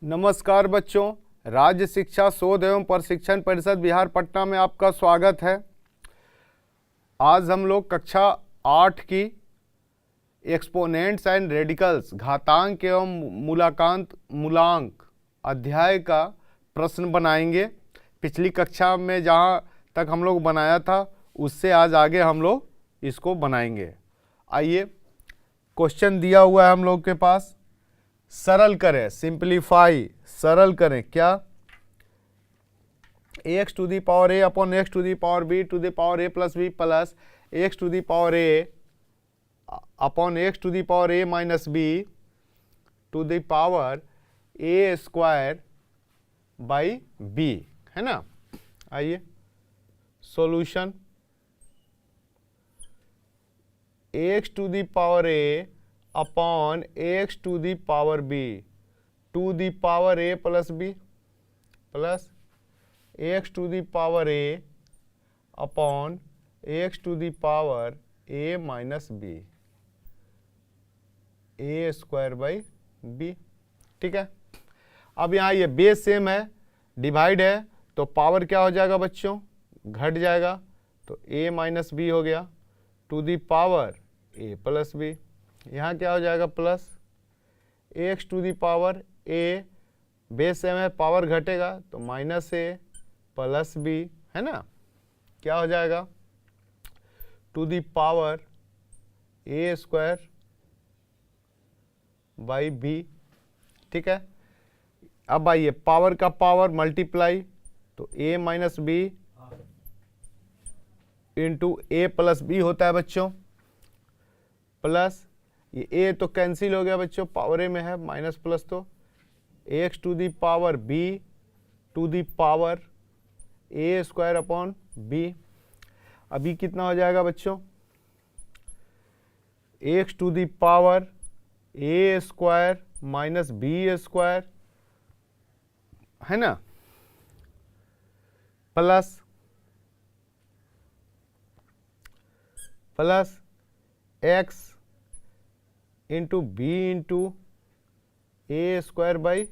नमस्कार बच्चों, राज्य शिक्षा शोध एवं प्रशिक्षण परिषद बिहार पटना में आपका स्वागत है। आज हम लोग कक्षा 8 की एक्सपोनेंट्स एंड रेडिकल्स घातांक एवं मूलांक अध्याय का प्रश्न बनाएंगे। पिछली कक्षा में जहाँ तक हम लोग बनाया था उससे आज आगे हम लोग इसको बनाएंगे। आइए, क्वेश्चन दिया हुआ है हम लोग के पास, सरल करें, सिंप्लीफाई, सरल करें क्या, x to the power a upon x to the power b to the power a plus b plus x to the power a upon x to the power a minus b to the power a square by b, है ना। आइए, solution, x to the power a upon x to the power b to the power a plus b plus x to the power a upon x to the power a minus b a square by b. ठीक है, अब यहाँ ये base same है, divide है तो power क्या हो जाएगा बच्चों, घट जाएगा, तो a माइनस बी हो गया to the power a plus b. यहाँ क्या हो जाएगा, plus x to the power a, base same है, पावर घटेगा तो माइनस a प्लस बी, है ना। क्या हो जाएगा, to the power a square by b. ठीक है, अब आइए, पावर का पावर मल्टीप्लाई, तो a minus b into a plus b होता है बच्चों, प्लस ये a तो कैंसिल हो गया बच्चों, पावर a में है, माइनस प्लस तो x to the power b to the power a square upon b। अभी कितना हो जाएगा बच्चों, x to the power a square minus b square, है ना, plus x into b into a square by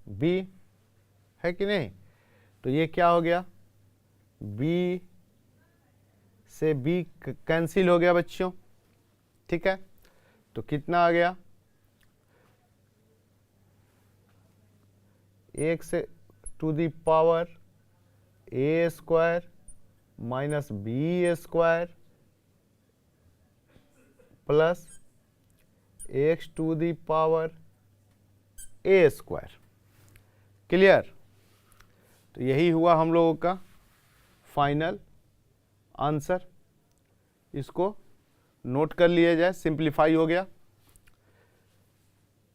b, है कि नहीं। तो ये क्या हो गया, b से b कैंसिल हो गया बच्चों। ठीक है, तो कितना आ गया, x to the power a square minus b square plus x to the power a square. Clear, तो यही हुआ हम लोगों का फाइनल आंसर। इसको नोट कर लिया जाए, सिंप्लीफाई हो गया।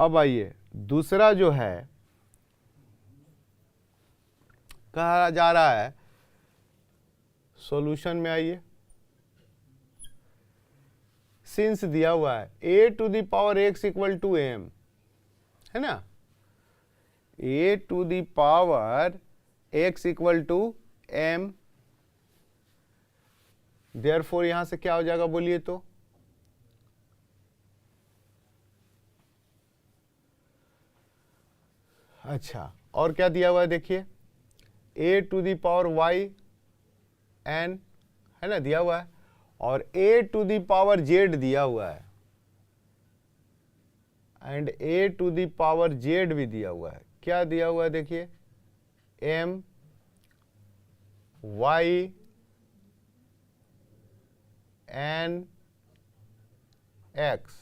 अब आइए, दूसरा जो है कहा जा रहा है, सॉल्यूशन में आइए, सिंस दिया हुआ है a to the power x equal to m, है ना, a to the power x equal to m, therefore यहां से क्या हो जाएगा बोलिए तो, अच्छा, और क्या दिया हुआ है देखिए, a to the power y n, है ना, दिया हुआ है, और a to the power z दिया हुआ है, and a to the power z भी दिया हुआ है। क्या दिया हुआ है देखिए, m y n x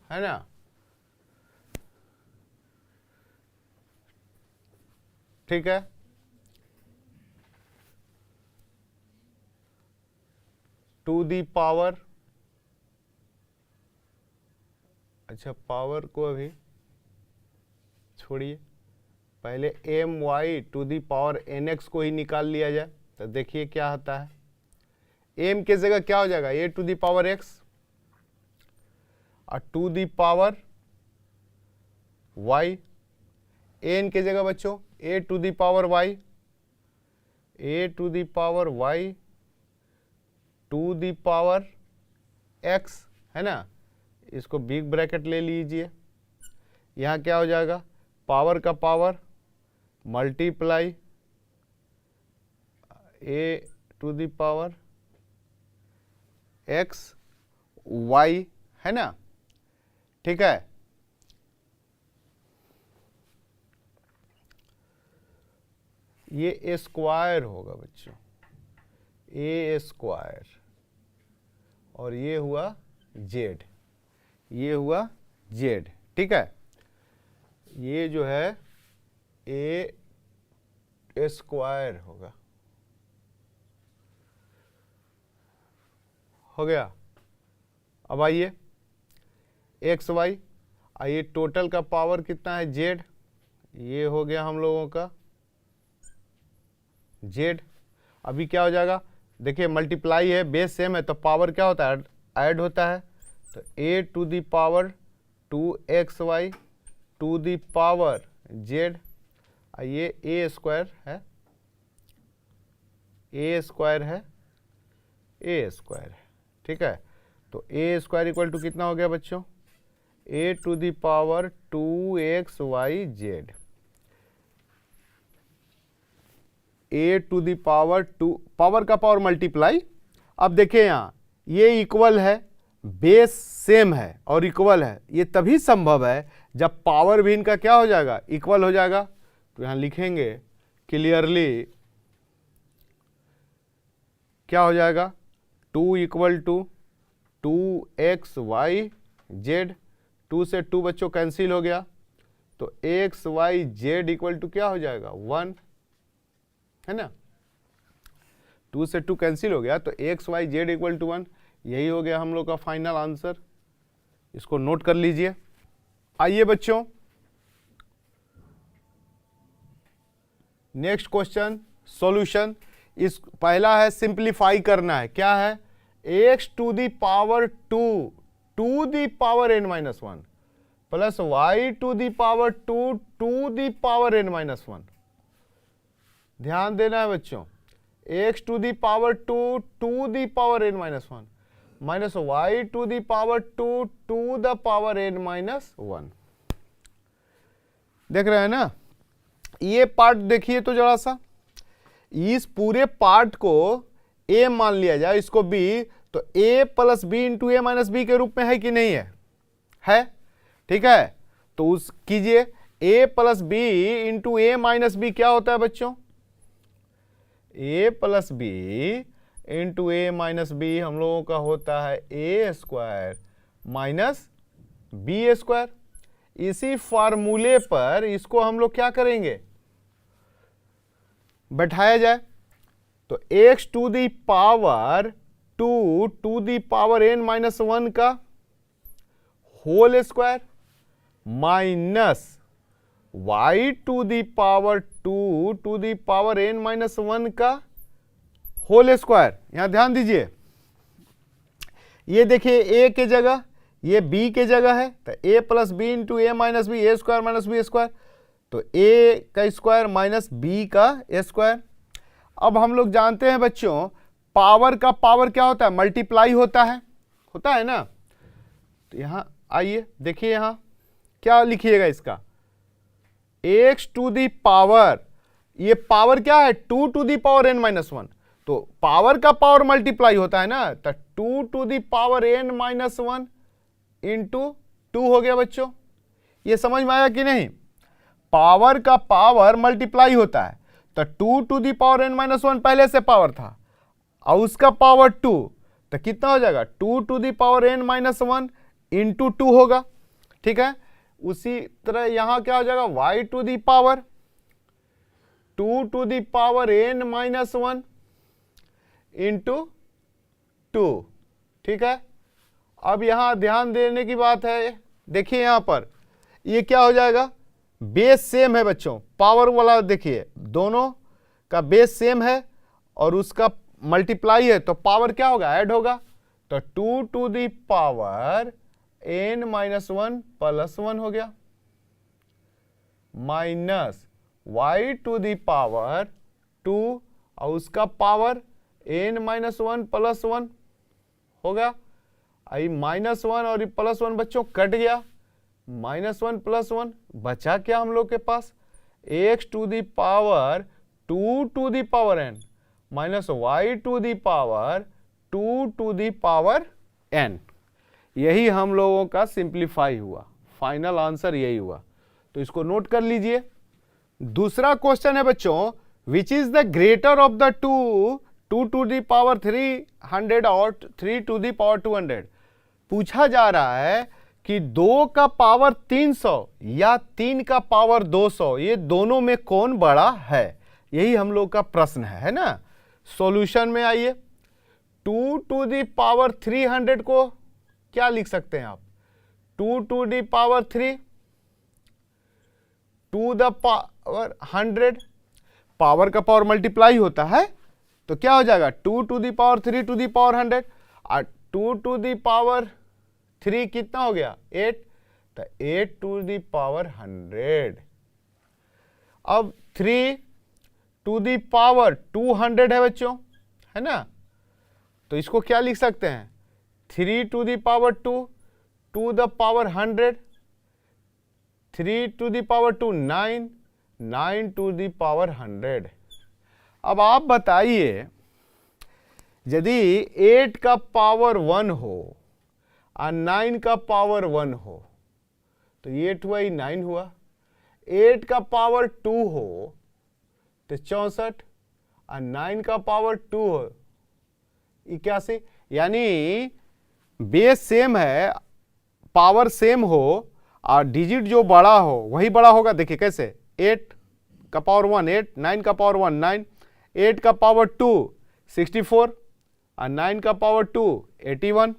है ना। ठीक है, टू दी पावर, अच्छा पावर को अभी छोड़िए, पहले m y to the power n x को ही निकाल लिया जाए, तो देखिए क्या होता है, एम की जगह क्या हो जाएगा, a to the power x, और to the power y, n की जगह बच्चों a to the power y, a to the power y to the power x, है ना, इसको बिग ब्रैकेट ले लीजिए। यहाँ क्या हो जाएगा, पावर का power multiply a to the power x y, है ना, ठीक है। ये ए स्क्वायर होगा बच्चों, ए स्क्वायर, और ये हुआ जेड, ये हुआ जेड, ठीक है। ये जो है ए स्क्वायर होगा, हो गया। अब आइए एक्स वाई, आइए टोटल का पावर कितना है जेड, ये हो गया हम लोगों का जेड। अभी क्या हो जाएगा, देखिए मल्टीप्लाई है, बेस सेम है, तो पावर क्या होता है, ऐड होता है। तो a to the power 2xy to the power z, ये ए स्क्वायर है, ए स्क्वायर है, ए स्क्वायर है, ठीक है। तो ए स्क्वायर इक्वल टू कितना हो गया बच्चों, a to the power 2xy z, a to the power 2, power का पावर मल्टीप्लाई। अब देखिए यहाँ ये इक्वल है, बेस सेम है और इक्वल है, ये तभी संभव है जब पावर भी इनका क्या हो जाएगा, इक्वल हो जाएगा। तो यहाँ लिखेंगे क्लियरली क्या हो जाएगा, 2 इक्वल टू 2xy जेड, 2 से 2 बच्चों कैंसिल हो गया, तो xy जेड इक्वल टू क्या हो जाएगा 1, है ना, 2 से 2 कैंसिल हो गया, तो xy जेड इक्वल टू 1, यही हो गया हम लोग का फाइनल आंसर। इसको नोट कर लीजिए। आइए बच्चों नेक्स्ट क्वेश्चन सॉल्यूशन। इस पहला है सिंप्लीफाई करना है, क्या है, x to the power 2 to the power n-1 plus y to the power 2 to the power n-1। ध्यान देना है बच्चों, x to the power 2 to the power n-1 minus y to the power 2 to the power n-1। देख रहे हैं ना, ये part देखिए तो जरा सा, इस पूरे पार्ट को a मान लिया जाए, इसको b, तो a plus b into a minus b के रूप में है कि नहीं है, है, ठीक है। तो उस कीजिए a plus b into a minus b क्या होता है बच्चों, a plus b into a minus b हम लोगों का होता है a square minus b square. इसी फार्मूले पर इसको हम लोग क्या करेंगे, बैठाया जाए, तो x to the power 2 to the power n-1 का whole square minus y to the power 2 to the power n-1 का होल स्क्वायर। यहां ध्यान दीजिए, ये देखिए a के जगह, ये b के जगह है, तो a plus b into a minus b, a square minus b square, तो a का स्क्वायर माइनस b का स्क्वायर। अब हम लोग जानते हैं बच्चों, पावर का पावर क्या होता है, मल्टीप्लाई होता है ना। तो यहां आइए देखिए, यहां क्या लिखिएगा इसका, x टू दी पावर, ये पावर क्या है 2 टू दी पावर n-1, तो पावर का पावर मल्टीप्लाई होता है ना, तो 2 to the power n-1 into 2 हो गया बच्चों। ये समझ में आया कि नहीं, पावर का पावर मल्टीप्लाई होता है, तो 2 टू दी पावर n-1 पहले से पावर था और उसका पावर 2, तो कितना हो जाएगा 2 to the power n-1 into 2 होगा, ठीक है। उसी तरह यहां क्या हो जाएगा, y to the power 2 to the power n-1 into 2, ठीक है। अब यहां ध्यान देने की बात है, देखिए यहां पर ये क्या हो जाएगा, बेस सेम है बच्चों, पावर वाला देखिए दोनों का बेस सेम है और उसका मल्टीप्लाई है, तो पावर क्या होगा, ऐड होगा, तो 2 to the power n-1 plus 1 हो गया minus y to the power 2 और उसका पावर n-1 प्लस 1 होगा। आई -1 और +1 बच्चों कट गया, -1 +1 बचा क्या हम लोग के पास, x to the power 2 to the power n minus y to the power 2 to the power n। यही हम लोगों का सिंप्लीफाई हुआ, फाइनल आंसर यही हुआ। तो इसको नोट कर लीजिए। दूसरा क्वेश्चन है बच्चों, which is the greater of the two 2 to the power 300 और 3 टू दी पावर 200। पूछा जा रहा है कि 2 का पावर 300 या 3 का पावर 200, ये दोनों में कौन बड़ा है, यही हम लोग का प्रश्न है ना। सॉल्यूशन में आइए, 2 टू दी पावर 300 को क्या लिख सकते हैं आप, 2 to the power 3 to the power 100, power का पावर मल्टीप्लाई होता है तो क्या हो जाएगा 2 to the power 3 to the power 100 और 2 टू दी पावर 3 कितना हो गया 8, तो 8 टू दी पावर 100। अब 3 टू दी पावर 200 है बच्चों, है ना, तो इसको क्या लिख सकते हैं 3 to the power 2 to the power 100, 3 to the power 2 9, 9 to the power 100। अब आप बताइए यदि 8 का पावर 1 हो और 9 का पावर 1 हो तो 8 हुआ, 9 हुआ। 8 का पावर 2 हो तो 64 और 9 का पावर 2 हो 81। यानी बेस सेम है, पावर सेम हो और डिजिट जो बड़ा हो वही बड़ा होगा। देखिए कैसे, 8 का पावर 1 8, 9 का पावर 1 9, 8 का पावर 2 64 और 9 का पावर 2 81,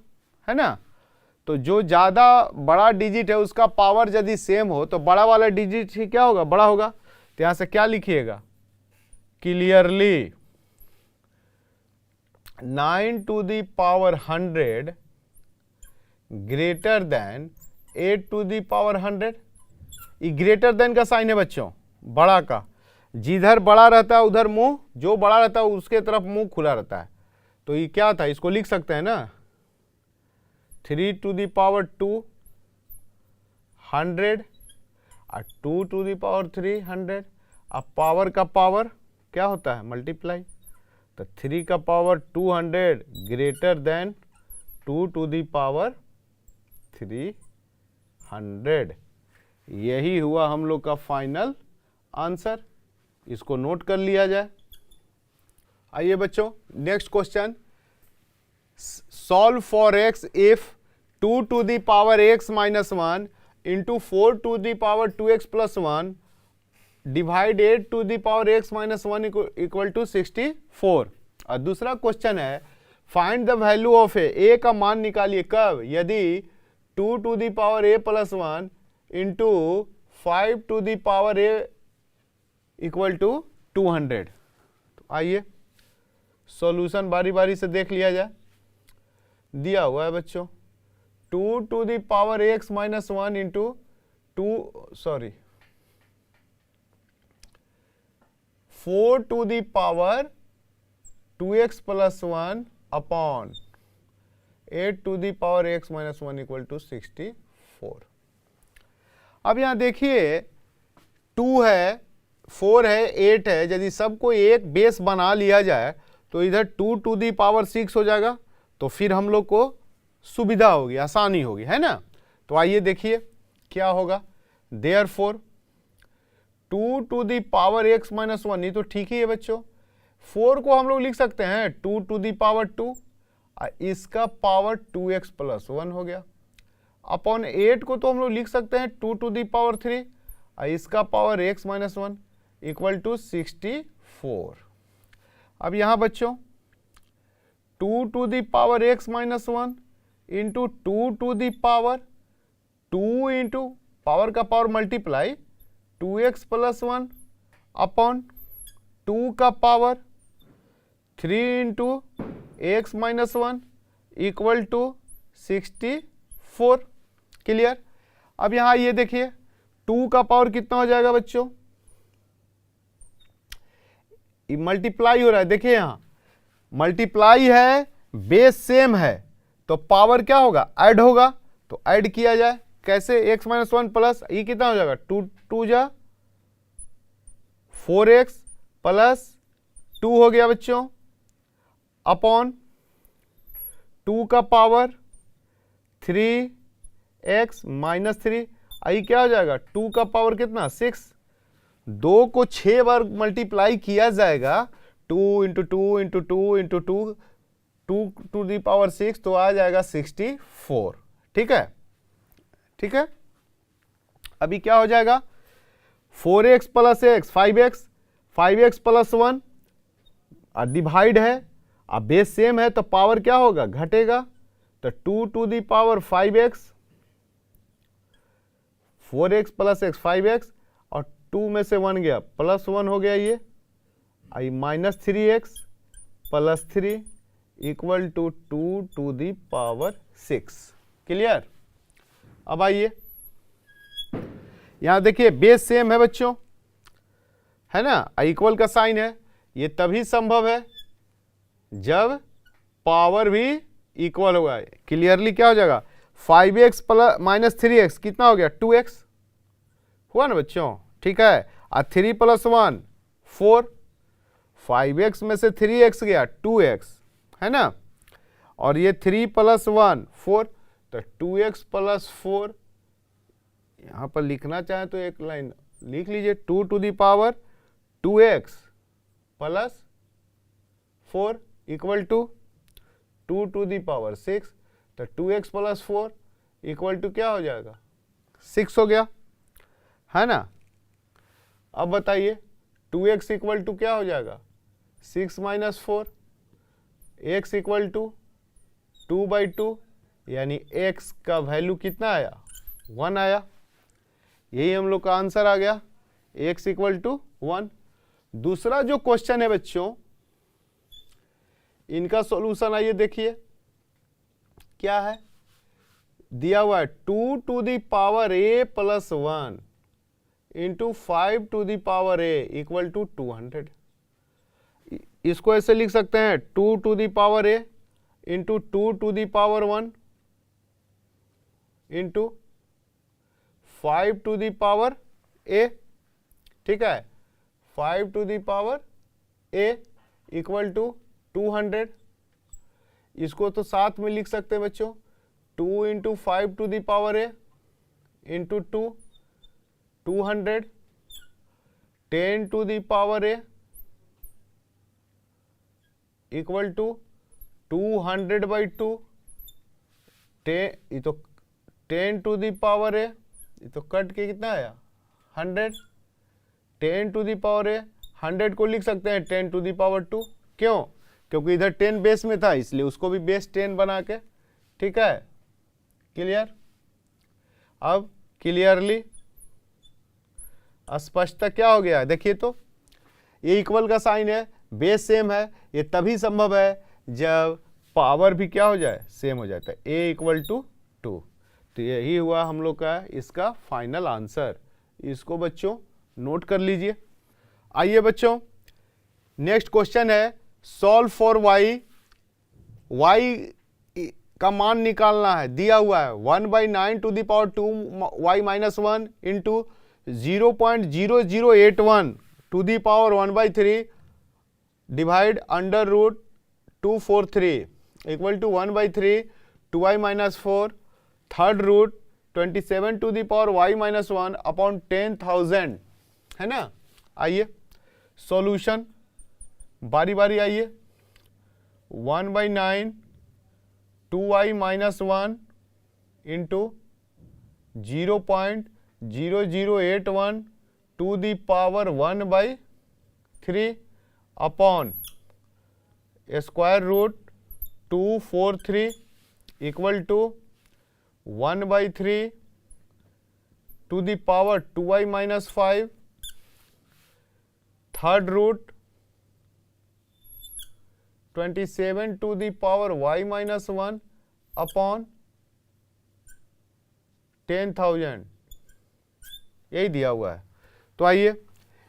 है ना। तो जो ज़्यादा बड़ा डिजिट है उसका पावर यदि सेम हो तो बड़ा वाला डिजिट ही क्या होगा, बड़ा होगा। तो यहाँ से क्या लिखिएगा, clearly 9 to the power 100 greater than 8 to the power 100। ये ग्रेटर देन का साइन है बच्चों, बड़ा का, जिधर बड़ा रहता है उधर मुंह, जो बड़ा रहता है उसके तरफ मुंह खुला रहता है। तो ये क्या था, इसको लिख सकते हैं ना 3 टू दी पावर 2 100 और 2 टू दी पावर 300। अब पावर का पावर क्या होता है, मल्टीप्लाई। तो 3 का power 200 greater than 2 to the power 300। यही हुआ हम लोग का फाइनल आंसर। इसको नोट कर लिया जाए। आइए बच्चों next question, solve for x if 2 to the power x minus 1 into 4 to the power 2x plus 1 divide 8 to the power x minus 1 equal to 64। और दूसरा क्वेश्चन है find the value of a का मान निकालिए कब, यदि 2 to the power a plus 1 into 5 to the power a equal to 200। तो आइए सॉल्यूशन बारी बारी से देख लिया जाए। दिया हुआ है बच्चों 2 to the power x minus 1 into 4 to the power 2x plus 1 upon 8 to the power x minus 1 equal to 64। अब यहां देखिए 2 है, 4 है, 8 है, यदि सबको एक बेस बना लिया जाए तो इधर 2 टू दी पावर 6 हो जाएगा। तो फिर हम लोग को सुविधा होगी, आसानी होगी, है ना। तो आइए देखिए क्या होगा, therefore 2 to the power x minus 1, ये तो ठीक ही है बच्चों। 4 को हम लोग लिख सकते हैं 2 टू दी पावर 2 और इसका पावर 2x प्लस 1 हो गया। अपॉन 8 को तो हम लोग लिख सकते हैं 2 टू दी पावर 3 और इसका power x minus 1 equal to 64। अब यहाँ बच्चों 2 to the power x minus 1 into 2 to the power 2 into power का power multiply 2x plus 1 upon 2 का power 3 into x minus 1 equal to 64। Clear. अब यहाँ ये देखिए 2 का पावर कितना हो जाएगा बच्चों, मल्टीप्लाई हो रहा है। देखिए यहाँ मल्टीप्लाई है, बेस सेम है तो पावर क्या होगा, ऐड होगा, तो ऐड किया जाए कैसे, x माइनस 1 प्लस ये कितना हो जाएगा, 2 जा 4x प्लस 2 हो गया बच्चों, अपॉन 2 का पावर 3x माइनस 3, आई क्या हो जाएगा, 2 का पावर कितना 6, 2 को 6 बार मल्टीप्लाई किया जाएगा, 2 into 2 into 2 into 2 2 to the power 6, तो आ जाएगा 64। ठीक है, ठीक है। अभी क्या हो जाएगा, 4x plus x 5x, 5x plus 1 divide है, अब बेस सेम है तो पावर क्या होगा, घटेगा, तो 2 to the power 5x, 4x plus x 5x, और 2 में से 1 गया प्लस 1 हो गया, ये आई minus 3x plus 3 equal to 2 to the power 6। Clear. अब आइए यहां देखिए बेस सेम है बच्चों, है ना, इक्वल का साइन है, ये तभी संभव है जब पावर भी इक्वल होगा। क्लियरली क्या हो जाएगा, 5x प्लस माइनस 3x कितना हो गया, 2x हुआ ना बच्चों, ठीक है, और 3 प्लस 1 4, 5x में से 3x गया 2x, है ना, और ये 3 प्लस 1 4, तो 2x प्लस 4, यहां पर लिखना चाहें तो एक लाइन लिख लीजिए, 2 to the power 2x plus 4 equal to 2 to the power 6, तो 2x प्लस 4 इक्वल टू क्या हो जाएगा, 6 हो गया, है ना। अब बताइए 2x इक्वल टू क्या हो जाएगा, 6 माइनस 4, x इक्वल टू 2/2, यानी x का वैल्यू कितना आया, 1 आया, यही हम लोग का आंसर आ गया, x इक्वल टू 1। दूसरा जो क्वेश्चन है बच्चों, इनका सॉल्यूशन आइए देखिए क्या है, दिया हुआ है 2 to the power a plus 1 into 5 to the power a equal to 200। इसको ऐसे लिख सकते हैं 2 to the power a into 2 to the power 1 into 5 to the power a, ठीक है, 5 to the power a equal to 200। इसको तो साथ में लिख सकते हैं बच्चों, 2 into 5 to the power a into 200, 10 to the power a equal to 200/2, ये तो 10 टू दी पावर a, ये तो कट के कितना आया 100, 10 टू दी पावर a, 100 को लिख सकते हैं 10 टू दी पावर 2, क्यों, क्योंकि इधर 10 बेस में था इसलिए उसको भी बेस 10 बना के, ठीक है। क्लियर। अब क्लियरली स्पष्टता क्या हो गया है, देखिए तो ये इक्वल का साइन है, बेस सेम है, ये तभी संभव है जब पावर भी क्या हो जाए, सेम हो जाता है, a इक्वल टू 2। तो यही हुआ हम लोग का इसका फाइनल आंसर, इसको बच्चों नोट कर लीजिए। आइए बच्चों नेक्स्ट क्वेश्चन है, सॉल्व फॉर y, y का मान निकालना है, दिया हुआ है 1/9 to the power 2y minus 1 into 0.0081 to the power 1/3 divide under root 243 equal to 1/3 2y minus 4 third root 27 to the power y minus 1 upon 10,000, है ना। आइए सॉल्यूशन बारी बारी आइए, 1/9 2y minus 1 into 0.0081 to the power 1/3 upon square root 243 equal to 1/3 to the power 2y minus 5 third root 27 to the power y minus 1 upon 10,000, यही दिया हुआ है। तो आइए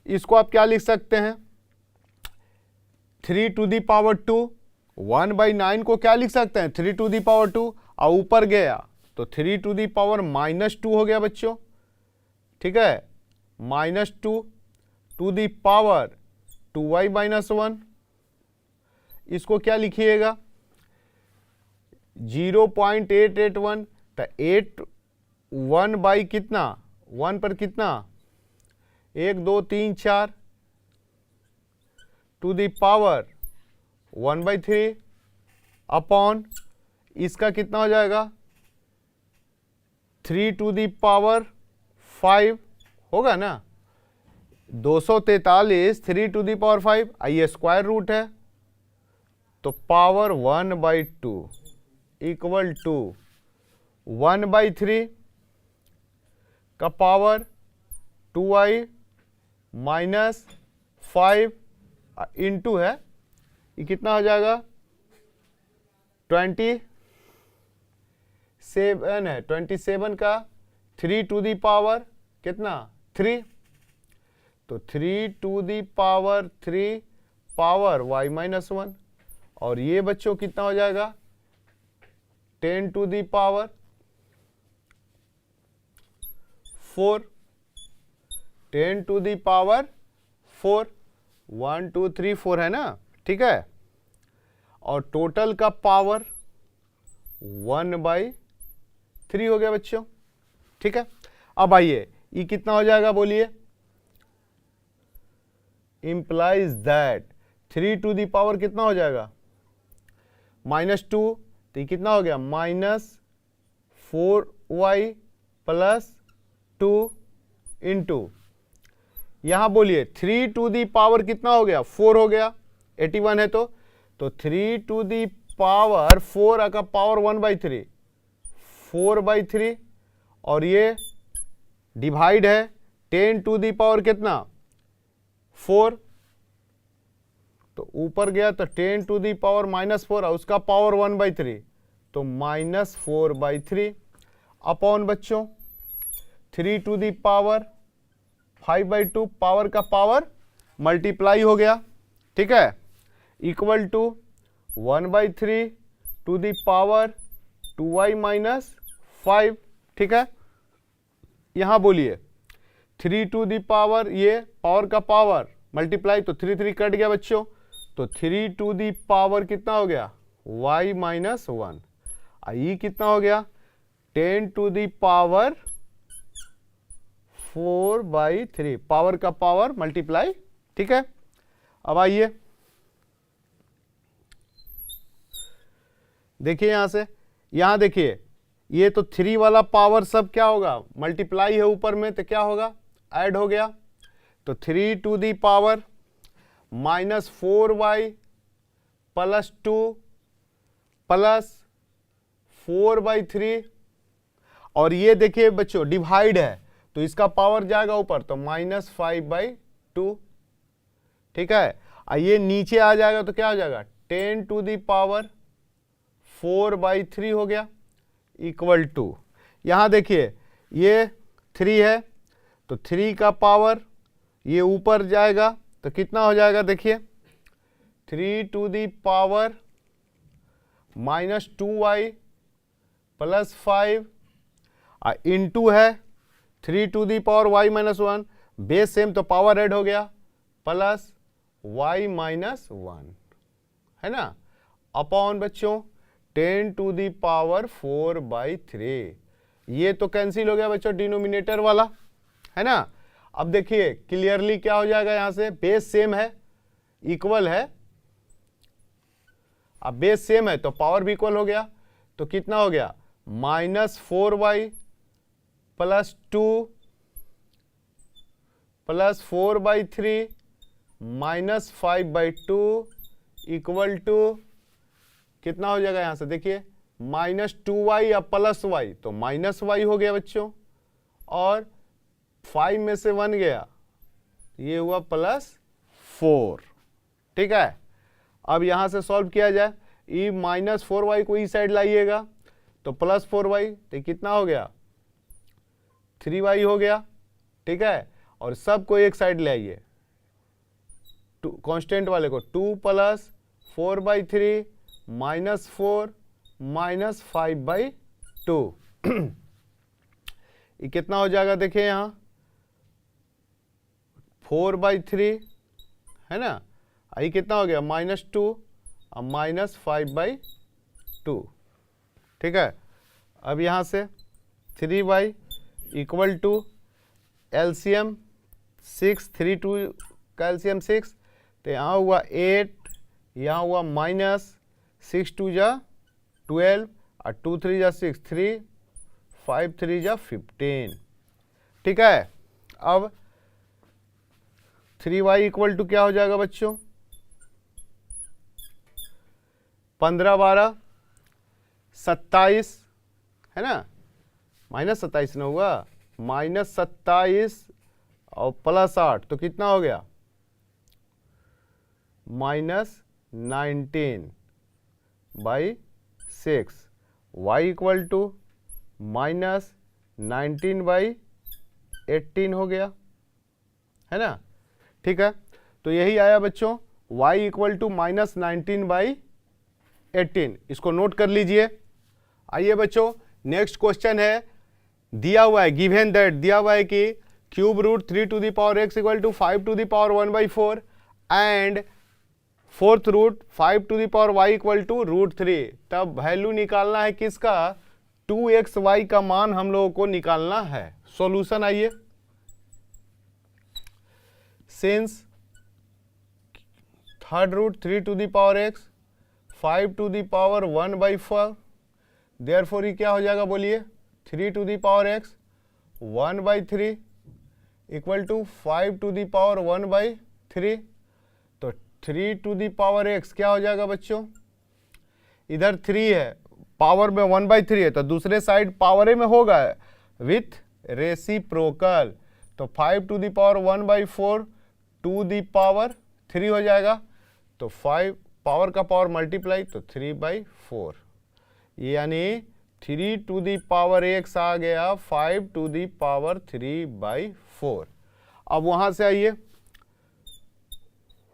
इसको आप क्या लिख सकते हैं, 3 टू दी पावर 2 1/9 को क्या लिख सकते हैं, 3⁻², और ऊपर गया तो 3⁻² हो गया बच्चों, ठीक है, -2 टू दी पावर 2y-1, इसको क्या लिखिएगा 0.881, तो 1 बाई कितना, 1 पर कितना 1 2 3 4 टू दी पावर 1/3 अपॉन इसका कितना हो जाएगा 3⁵ होगा ना, 243 3⁵, ये स्क्वायर रूट है, तो पावर 1/2 इक्वल टू 1/3 का पावर 2y - 5 इंटू है, ये कितना हो जाएगा 27 है, 27 का 3⁻³ कितना 3, तो 3⁻³ पावर y-1, और ये बच्चों कितना हो जाएगा 10⁻⁴, 10⁻⁴, 1 2 3 4 है ना, ठीक है, और टोटल का पावर 1/3 हो गया बच्चों, ठीक है। अब आइए ये कितना हो जाएगा बोलिए, इंप्लाइज दैट 3⁻⁴ कितना हो जाएगा -2, तो ये कितना हो गया -4y + 2 इंटू, यहां बोलिए 3⁻⁴ कितना हो गया 4 हो गया, 81 है, तो 3⁻⁴ का पावर 1/3 4/3, और ये डिवाइड है 10⁻⁴ कितना 4, तो ऊपर गया तो 10⁻⁻⁻⁴, और उसका पावर 1/3, तो -4/3 अपॉन बच्चों 3⁵5/2 पावर का पावर मल्टीप्लाई हो गया, ठीक है, equal to 1/3 to the power 2y - 5, ठीक है। यहां बोलिए 3 टू दी पावर, ये पावर का पावर मल्टीप्लाई, तो 3 3 कट गया बच्चों, तो 3 टू दी पावर कितना हो गया y - 1, ये कितना हो गया 10⁻⁴ पावर का पावर मल्टीप्लाई, ठीक है। अब आइए देखिए यहां से, यहां देखिए ये तो 3 वाला पावर सब क्या होगा मल्टीप्लाई है ऊपर में, तो क्या होगा ऐड हो गया, तो 3 टू दी पावर -4y + 2 + 4/3, और ये देखिए बच्चों डिवाइड है, तो इसका पावर जाएगा ऊपर, तो -5/2, ठीक है, ये नीचे आ जाएगा तो क्या हो जाएगा 10⁻⁴/3 हो गया, इक्वल टू, यहां देखिए ये 3 है, तो 3 का पावर ये ऊपर जाएगा तो कितना हो जाएगा, देखिए 3 to the power -2y + 5 into है 3 to the power y - 1, base same तो पावर ऐड हो गया, प्लस y - 1 है ना, अपॉन बच्चों 10 टू दी पावर 4/3, ये तो कैंसिल हो गया बच्चों डिनोमिनेटर वाला, है ना। अब देखिए क्लियरली क्या हो जाएगा, यहां से बेस सेम है, इक्वल है, अब बेस सेम है तो पावर भी इक्वल हो गया, तो कितना हो गया -4y + 2 + 4/3 -5/2 इक्वल टू कितना हो जाएगा, यहां से देखिए -2y या +y, तो -y हो गया बच्चों, और 5 में से 1 गया, ये हुआ +4, ठीक है। अब यहां से सॉल्व किया जाए, ई -4y को इस साइड लाइएगा तो +4y, तो कितना हो गया 3y हो गया, ठीक है, और सबको एक साइड ले आइए, कांस्टेंट वाले को 2 + 4/3 -4 -5/2 ये कितना हो जाएगा देखिए यहाँ 4/3 है ना, ये कितना हो गया -2 और -5/2। ठीक है, अब यहाँ से 3y इक्वल टू एलसीएम 6, 3 2 का एलसीएम 6, तो यहाँ हुआ 8, यहाँ हुआ -6 2 जा 12 और 2 3 जा 6 3 5 3 जा 15। ठीक है, अब 3y इक्वल टू क्या हो जाएगा बच्चों 15 12 27 है ना, -27 ना हुआ -27 और +8 तो कितना हो गया -19/6। y इक्वल टू -19/18 हो गया है ना। ठीक है, तो यही आया बच्चों y इक्वल टू -19/18। इसको नोट कर लीजिए। आइए बच्चों नेक्स्ट क्वेश्चन है, दिया हुआ है गिवन दैट, दिया हुआ है कि cube root 3 to the power x equal to 5 to the power 1/4 and fourth root 5 to the power y equal to √3। तब वैल्यू निकालना है किसका 2xy का मान हम लोगों को निकालना है। सॉल्यूशन आइए, since third root 3 to the power x 5 to the power 1/4, therefore ये क्या हो जाएगा बोलिए 3 to the power x 1/3 equal to 5 to the power 1/3। तो 3 टू द पावर x क्या हो जाएगा बच्चों, इधर 3 है पावर में 1/3 है तो दूसरे साइड पावर में होगा विथ रेसिप्रोकल, तो 5 to the power 1/4 to the power 3 हो जाएगा, तो 5 पावर का पावर मल्टीप्लाई तो 3/4, यानी 3 टू द पावर x आ गया 5 टू द पावर 3/4। अब वहां से आइए,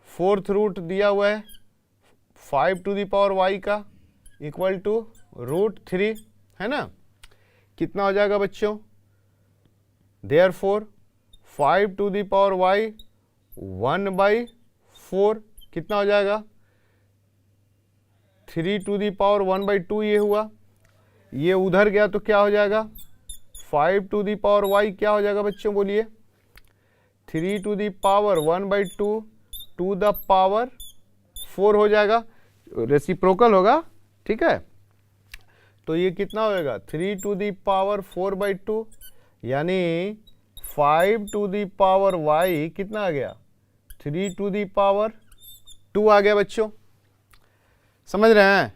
फोर्थ रूट दिया हुआ है 5 टू द पावर y का इक्वल टू √3 है ना, कितना हो जाएगा बच्चों, therefore 5 to the power y 1/4 कितना हो जाएगा 3 टू द पावर 1/2 ये हुआ, ये उधर गया तो क्या हो जाएगा 5 टू द पावर y क्या हो जाएगा बच्चों बोलिए 3 to the power 1/2 to the power 4 हो जाएगा, रेसिप्रोकल होगा। ठीक है, तो ये कितना होएगा 3 टू द पावर 4/2, यानी 5 टू द पावर y कितना आ गया 3 टू द पावर 2 आ गया बच्चों, समझ रहे हैं।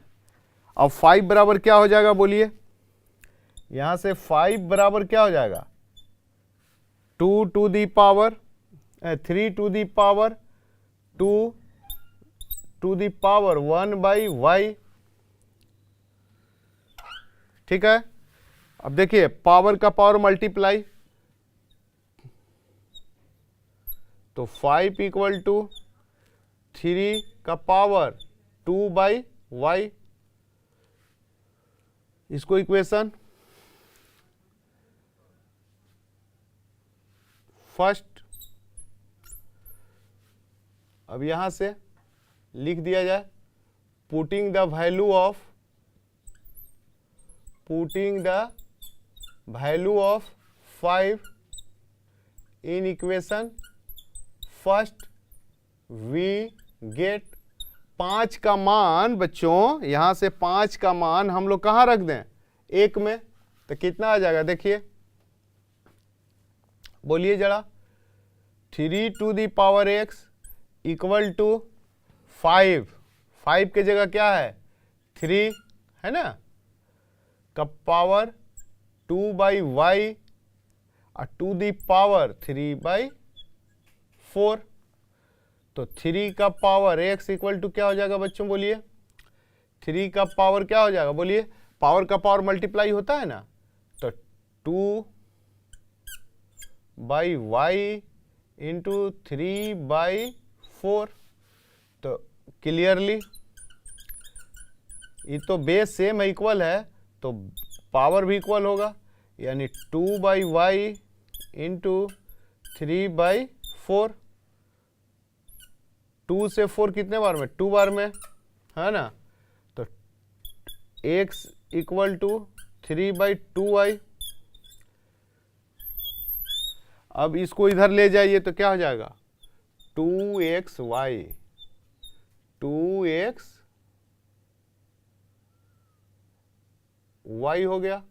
अब 5 बराबर क्या हो जाएगा बोलिए, यहां से 5 बराबर क्या हो जाएगा 2 to the power 3 to the power 2 to the power 1/y। ठीक है, अब देखिए पावर का पावर मल्टीप्लाई, तो 5 इक्वल टू 3 का पावर 2/y, इसको इक्वेशन फर्स्ट, अब यहां से लिख दिया जाए putting the value of 5 in equation first we get 5 का मान बच्चों, यहां से 5 का मान हम लोग कहां रख दें 1 में, तो कितना आ जाएगा देखिए बोलिए जरा 3 to the power x equal to 5 के जगह क्या है 3 है ना, का पावर 2/y और टू द पावर 3/4, तो 3 का पावर x इक्वल टू क्या हो जाएगा बच्चों बोलिए 3 का पावर क्या हो जाएगा बोलिए, पावर का पावर मल्टीप्लाई होता है ना, तो 2/y इंटू 3/4, तो क्लियरली ये तो बेस सेम है, इक्वल है, तो पावर भी इक्वल होगा, यानी 2/y इंटू 3/4। 2 से 4 कितने बार में? 2 बार में, है ना। तो x इक्वल टू 3/2y। अब इसको इधर ले जाइए तो क्या हो जाएगा? 2xy, 2xy हो गया।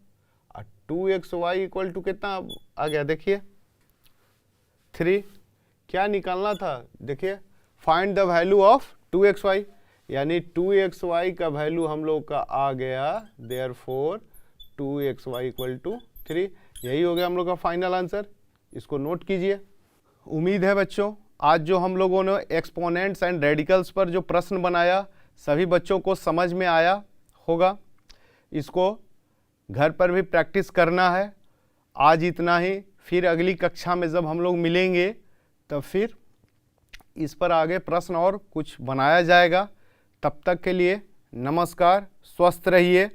और 2xy इक्वल टू कितना आ गया? देखिए 3। क्या निकालना था? देखिए, find the value of 2xy, यानी 2xy का वैल्यू हम लोग का आ गया, देयरफॉर 2xy इक्वल टू 3। यही हो गया हम लोग का फाइनल आंसर। इसको नोट कीजिए। उम्मीद है बच्चों आज जो हम लोगों ने एक्सपोनेंट्स एंड रेडिकल्स पर जो प्रश्न बनाया सभी बच्चों को समझ में आया होगा। इसको घर पर भी प्रैक्टिस करना है। आज इतना ही, फिर अगली कक्षा में जब हम लोग मिलेंगे तब फिर इस पर आगे प्रश्न और कुछ बनाया जाएगा। तब तक के लिए नमस्कार, स्वस्थ रहिए।